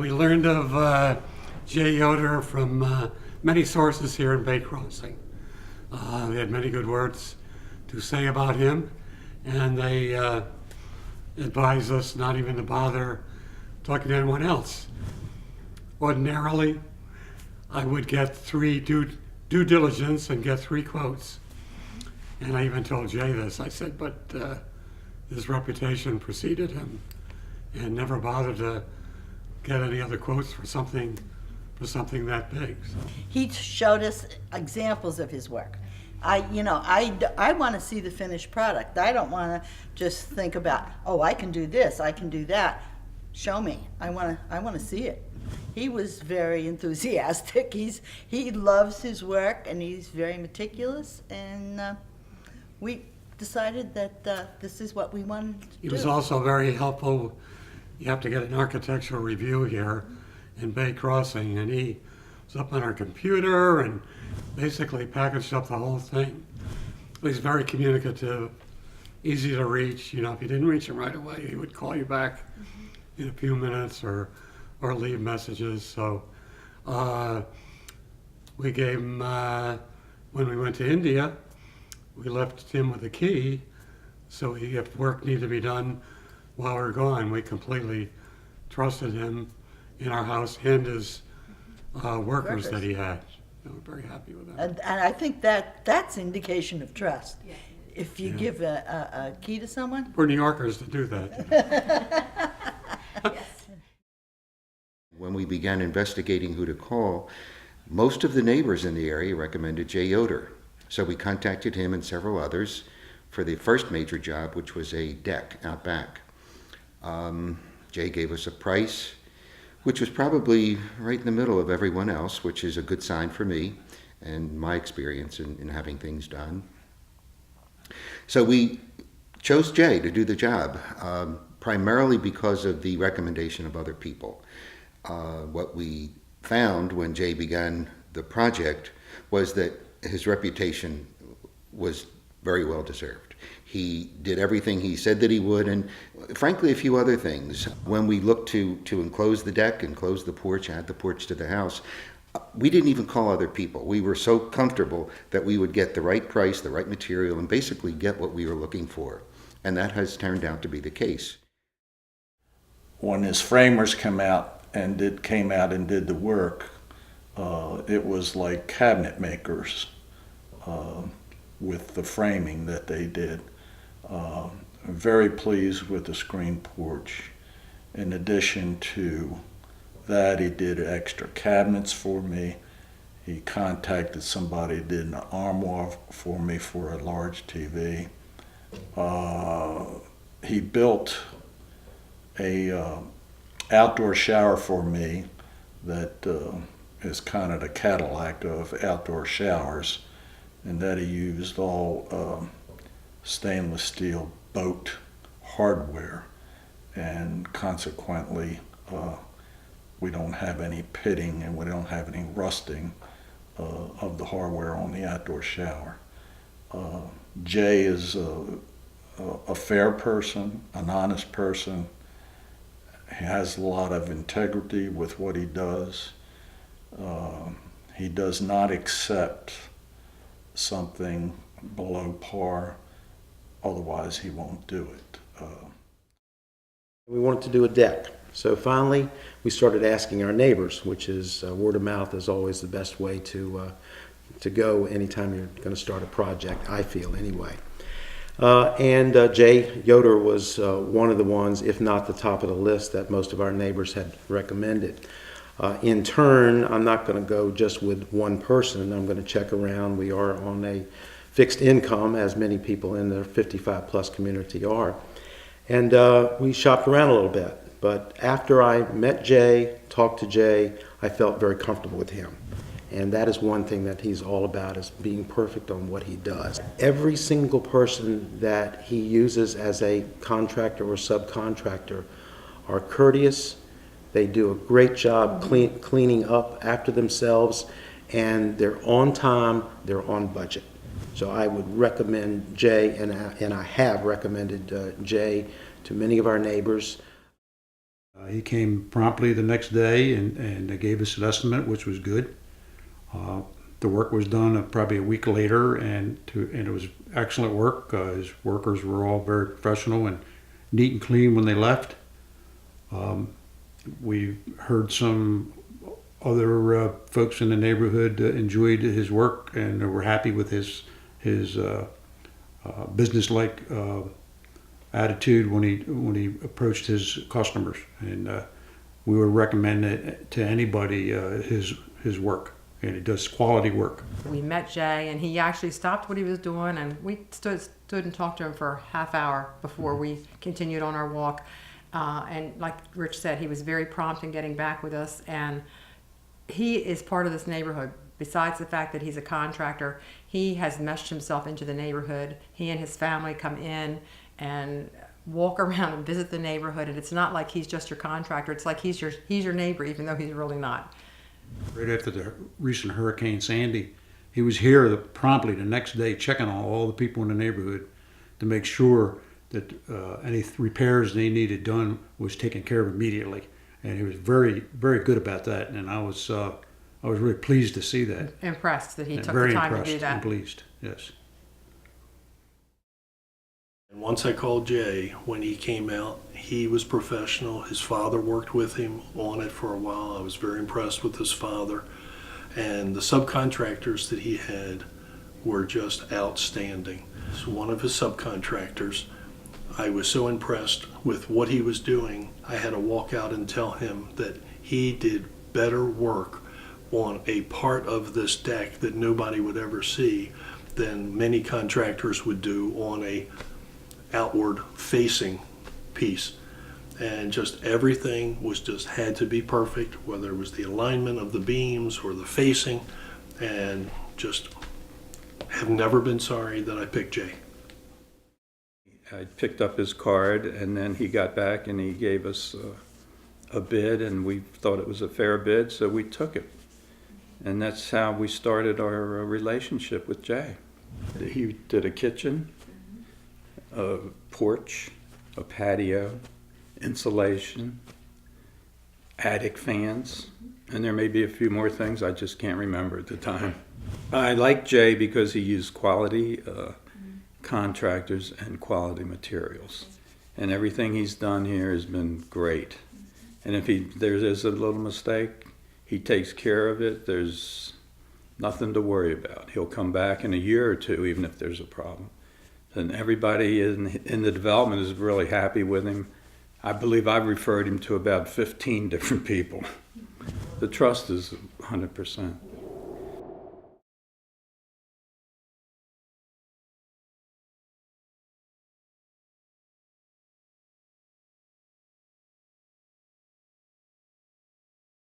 We learned of Jay Yoder from many sources here in Bay Crossing. They had many good words to say about him, and they advised us not even to bother talking to anyone else. Ordinarily, I would get three due diligence and get 3 quotes. And I even told Jay this. I said, but his reputation preceded him, and never bothered to get any other quotes for something that big. So. He showed us examples of his work. I want to see the finished product. I don't want to just think about, oh, I can do this, I can do that. Show me. I want to see it. He was very enthusiastic. He loves his work, and he's very meticulous. And we decided that this is what we wanted to do. He was also very helpful. You have to get an architectural review here in Bay Crossing, and he was up on our computer and basically packaged up the whole thing. He's very communicative, easy to reach. You know, if you didn't reach him right away, he would call you back in a few minutes or leave messages. So we gave him, when we went to India, we left him with a key, so if work needed to be done while we were gone, we completely trusted him in our house and his workers that he had. We're very happy with that. And I think that's indication of trust. Yeah. If you give a key to someone. We're New Yorkers to do that. Yes. When we began investigating who to call, most of the neighbors in the area recommended Jay Yoder. So we contacted him and several others for the first major job, which was a deck out back. Jay gave us a price, which was probably right in the middle of everyone else, which is a good sign for me and my experience in having things done. So we chose Jay to do the job, primarily because of the recommendation of other people. What we found when Jay began the project was that his reputation was very well deserved. He did everything he said that he would, and frankly a few other things. When we looked to enclose the deck and close the porch, add the porch to the house, we didn't even call other people. We were so comfortable that we would get the right price, the right material, and basically get what we were looking for. And that has turned out to be the case. When his framers came out and did the work, it was like cabinet makers with the framing that they did. Very pleased with the screen porch. In addition to that, he did extra cabinets for me. He contacted somebody who did an armoire for me for a large TV. He built a outdoor shower for me that is kind of the Cadillac of outdoor showers, and that he used all stainless steel boat hardware, and consequently we don't have any pitting and we don't have any rusting of the hardware on the outdoor shower. Jay is a fair person, an honest person. He has a lot of integrity with what he does. He does not accept something below par, otherwise he won't do it. We wanted to do a deck, so finally we started asking our neighbors, which is word of mouth is always the best way to go anytime you're going to start a project, I feel anyway. Jay Yoder was one of the ones, if not the top of the list, that most of our neighbors had recommended. In turn, I'm not going to go just with one person. I'm going to check around. We are on a fixed income, as many people in the 55 plus community are. And we shopped around a little bit. But after I met Jay, talked to Jay, I felt very comfortable with him. And that is one thing that he's all about, is being perfect on what he does. Every single person that he uses as a contractor or subcontractor are courteous. They do a great job cleaning up after themselves, and they're on time, they're on budget. So I would recommend Jay, and I have recommended Jay to many of our neighbors. He came promptly the next day and gave us an estimate, which was good. The work was done probably a week later, and it was excellent work. His workers were all very professional and neat and clean when they left. We heard some other folks in the neighborhood enjoyed his work and were happy with his business-like attitude when he approached his customers, and we would recommend it to anybody his work, and he does quality work. We met Jay, and he actually stopped what he was doing, and we stood and talked to him for a half hour before we continued on our walk. And like Rich said, he was very prompt in getting back with us, and he is part of this neighborhood. Besides the fact that he's a contractor, he has meshed himself into the neighborhood. He and his family come in and walk around and visit the neighborhood, and it's not like he's just your contractor. It's like he's your neighbor, even though he's really not. Right after the recent Hurricane Sandy, he was here promptly the next day checking on all the people in the neighborhood to make sure that any repairs they needed done was taken care of immediately. And he was very, very good about that, and I was really pleased to see that. Impressed that he And took very the time to impressed do that. and pleased, yes. And once I called Jay, when he came out, he was professional. His father worked with him on it for a while. I was very impressed with his father. And the subcontractors that he had were just outstanding. So one of his subcontractors, I was so impressed with what he was doing, I had to walk out and tell him that he did better work on a part of this deck that nobody would ever see than many contractors would do on a outward facing piece. And just everything was just had to be perfect, whether it was the alignment of the beams or the facing, and just have never been sorry that I picked Jay. I picked up his card, and then he got back and he gave us a bid, and we thought it was a fair bid, so we took it. And that's how we started our relationship with Jay. He did a kitchen, a porch, a patio, insulation, attic fans, and there may be a few more things I just can't remember at the time. I like Jay because he used quality contractors and quality materials, and everything he's done here has been great. And if there's a little mistake, he takes care of it. There's nothing to worry about. He'll come back in a year or two, even if there's a problem. And everybody in the development is really happy with him. I believe I've referred him to about 15 different people. The trust is 100%.